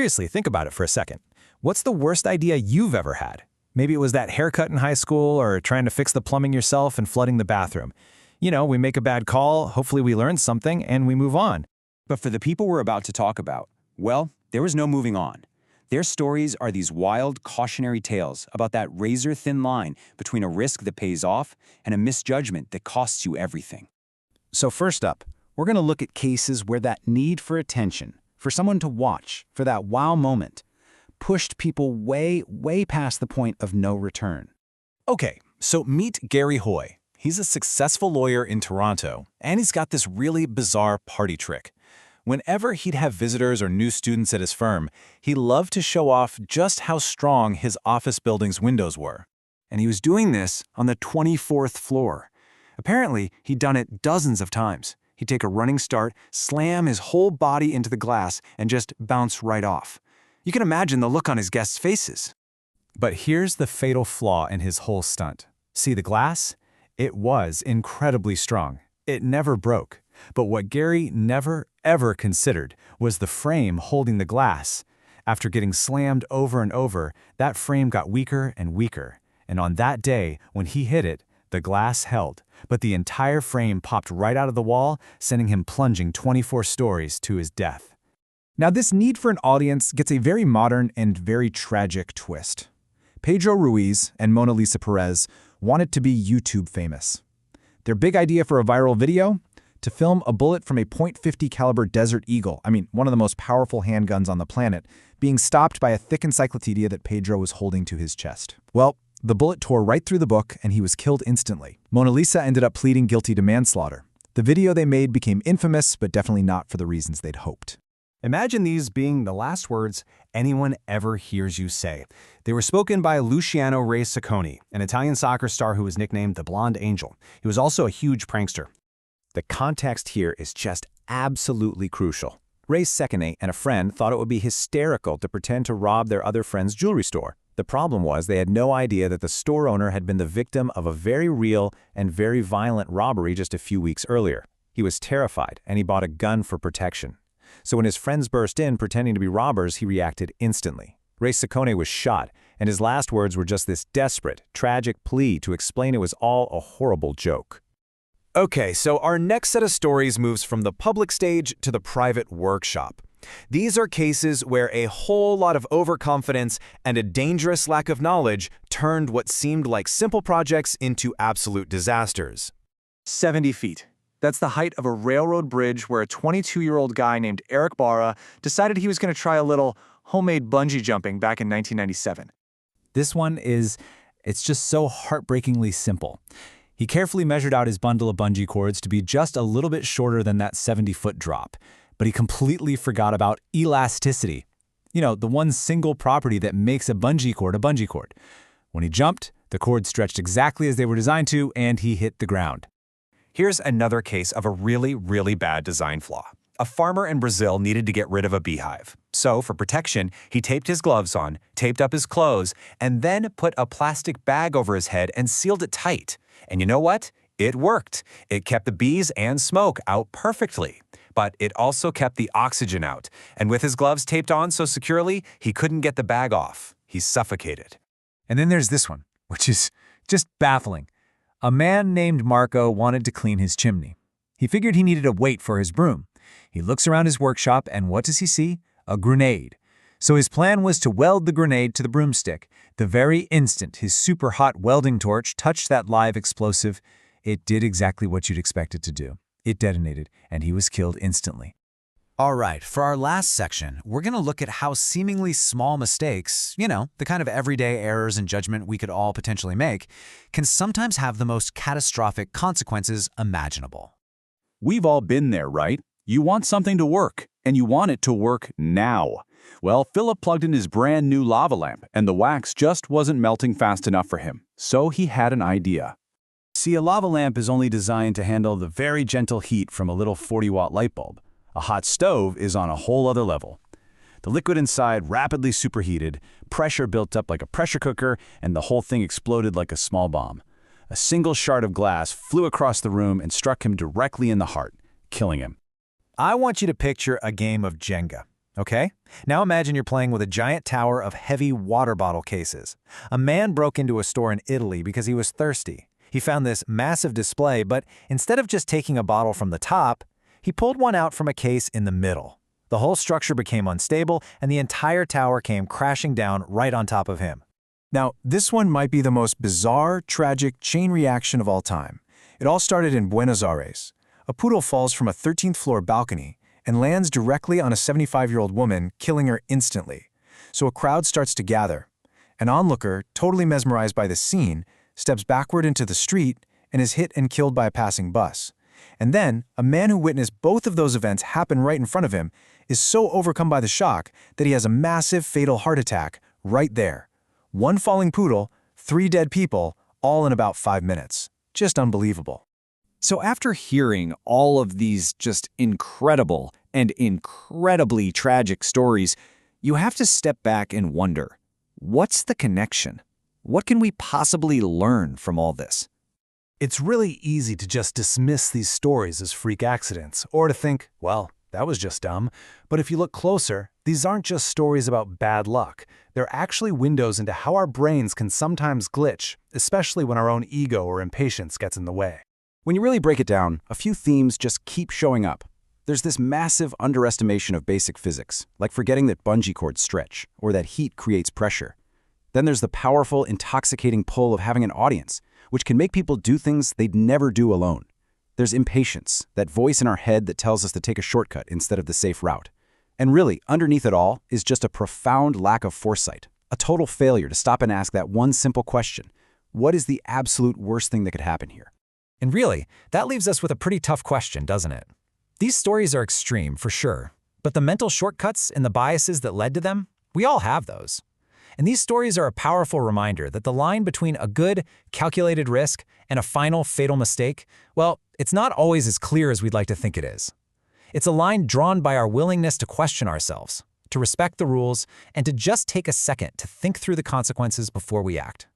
Seriously, think about it for a second. What's the worst idea you've ever had? Maybe it was that haircut in high school or trying to fix the plumbing yourself and flooding the bathroom. We make a bad call, hopefully we learn something, and we move on. But for the people we're about to talk about, well, there was no moving on. Their stories are these wild, cautionary tales about that razor-thin line between a risk that pays off and a misjudgment that costs you everything. So first up, we're going to look at cases where that need for attention, for someone to watch, for that wow moment, pushed people way, way past the point of no return. Okay, so meet Gary Hoy. He's a successful lawyer in Toronto, and he's got this really bizarre party trick. Whenever he'd have visitors or new students at his firm, he loved to show off just how strong his office building's windows were. And he was doing this on the 24th floor. Apparently, he'd done it dozens of times. He'd take a running start, slam his whole body into the glass, and just bounce right off. You can imagine the look on his guests' faces. But here's the fatal flaw in his whole stunt. See the glass? It was incredibly strong. It never broke. But what Gary never, ever considered was the frame holding the glass. After getting slammed over and over, that frame got weaker and weaker. And on that day, when he hit it, the glass held, but the entire frame popped right out of the wall, sending him plunging 24 stories to his death. Now, this need for an audience gets a very modern and very tragic twist. Pedro Ruiz and Mona Lisa Perez wanted to be YouTube famous. Their big idea for a viral video? To film a bullet from a .50 caliber Desert Eagle, one of the most powerful handguns on the planet, being stopped by a thick encyclopedia that Pedro was holding to his chest. Well, the bullet tore right through the book and he was killed instantly. Mona Lisa ended up pleading guilty to manslaughter. The video they made became infamous, but definitely not for the reasons they'd hoped. Imagine these being the last words anyone ever hears you say. They were spoken by Luciano Ray Sacconi, an Italian soccer star who was nicknamed the Blonde Angel. He was also a huge prankster. The context here is just absolutely crucial. Ray Sacconi and a friend thought it would be hysterical to pretend to rob their other friend's jewelry store. The problem was they had no idea that the store owner had been the victim of a very real and very violent robbery just a few weeks earlier. He was terrified, and he bought a gun for protection. So when his friends burst in pretending to be robbers, he reacted instantly. Ray Sacconi was shot, and his last words were just this desperate, tragic plea to explain it was all a horrible joke. Okay, so our next set of stories moves from the public stage to the private workshop. These are cases where a whole lot of overconfidence and a dangerous lack of knowledge turned what seemed like simple projects into absolute disasters. 70 feet. That's the height of a railroad bridge where a 22-year-old guy named Eric Barra decided he was going to try a little homemade bungee jumping back in 1997. This one it's just so heartbreakingly simple. He carefully measured out his bundle of bungee cords to be just a little bit shorter than that 70-foot drop. But he completely forgot about elasticity. The one single property that makes a bungee cord a bungee cord. When he jumped, the cord stretched exactly as they were designed to, and he hit the ground. Here's another case of a really, really bad design flaw. A farmer in Brazil needed to get rid of a beehive. So, for protection, he taped his gloves on, taped up his clothes, and then put a plastic bag over his head and sealed it tight. And you know what? It worked. It kept the bees and smoke out perfectly. But it also kept the oxygen out. And with his gloves taped on so securely, he couldn't get the bag off. He suffocated. And then there's this one, which is just baffling. A man named Marco wanted to clean his chimney. He figured he needed a weight for his broom. He looks around his workshop, and what does he see? A grenade. So his plan was to weld the grenade to the broomstick. The very instant his super hot welding torch touched that live explosive, it did exactly what you'd expect it to do. It detonated, and he was killed instantly. All right, for our last section, we're going to look at how seemingly small mistakes, the kind of everyday errors in judgment we could all potentially make, can sometimes have the most catastrophic consequences imaginable. We've all been there, right? You want something to work, and you want it to work now. Well, Philip plugged in his brand new lava lamp, and the wax just wasn't melting fast enough for him. So he had an idea. See, a lava lamp is only designed to handle the very gentle heat from a little 40-watt light bulb. A hot stove is on a whole other level. The liquid inside rapidly superheated, pressure built up like a pressure cooker, and the whole thing exploded like a small bomb. A single shard of glass flew across the room and struck him directly in the heart, killing him. I want you to picture a game of Jenga. Okay? Now imagine you're playing with a giant tower of heavy water bottle cases. A man broke into a store in Italy because he was thirsty. He found this massive display, but instead of just taking a bottle from the top, he pulled one out from a case in the middle. The whole structure became unstable, and the entire tower came crashing down right on top of him. Now, this one might be the most bizarre, tragic chain reaction of all time. It all started in Buenos Aires. A poodle falls from a 13th-floor balcony and lands directly on a 75-year-old woman, killing her instantly. So a crowd starts to gather. An onlooker, totally mesmerized by the scene, steps backward into the street and is hit and killed by a passing bus. And then, a man who witnessed both of those events happen right in front of him is so overcome by the shock that he has a massive fatal heart attack right there. One falling poodle, 3 dead people, all in about 5 minutes. Just unbelievable. So after hearing all of these just incredible and incredibly tragic stories, you have to step back and wonder, what's the connection? What can we possibly learn from all this? It's really easy to just dismiss these stories as freak accidents, or to think, well, that was just dumb. But if you look closer, these aren't just stories about bad luck. They're actually windows into how our brains can sometimes glitch, especially when our own ego or impatience gets in the way. When you really break it down, a few themes just keep showing up. There's this massive underestimation of basic physics, like forgetting that bungee cords stretch, or that heat creates pressure. Then there's the powerful, intoxicating pull of having an audience, which can make people do things they'd never do alone. There's impatience, that voice in our head that tells us to take a shortcut instead of the safe route. And really, underneath it all is just a profound lack of foresight, a total failure to stop and ask that one simple question: what is the absolute worst thing that could happen here? And really, that leaves us with a pretty tough question, doesn't it? These stories are extreme, for sure, but the mental shortcuts and the biases that led to them, we all have those. And these stories are a powerful reminder that the line between a good, calculated risk and a final, fatal mistake, well, it's not always as clear as we'd like to think it is. It's a line drawn by our willingness to question ourselves, to respect the rules, and to just take a second to think through the consequences before we act.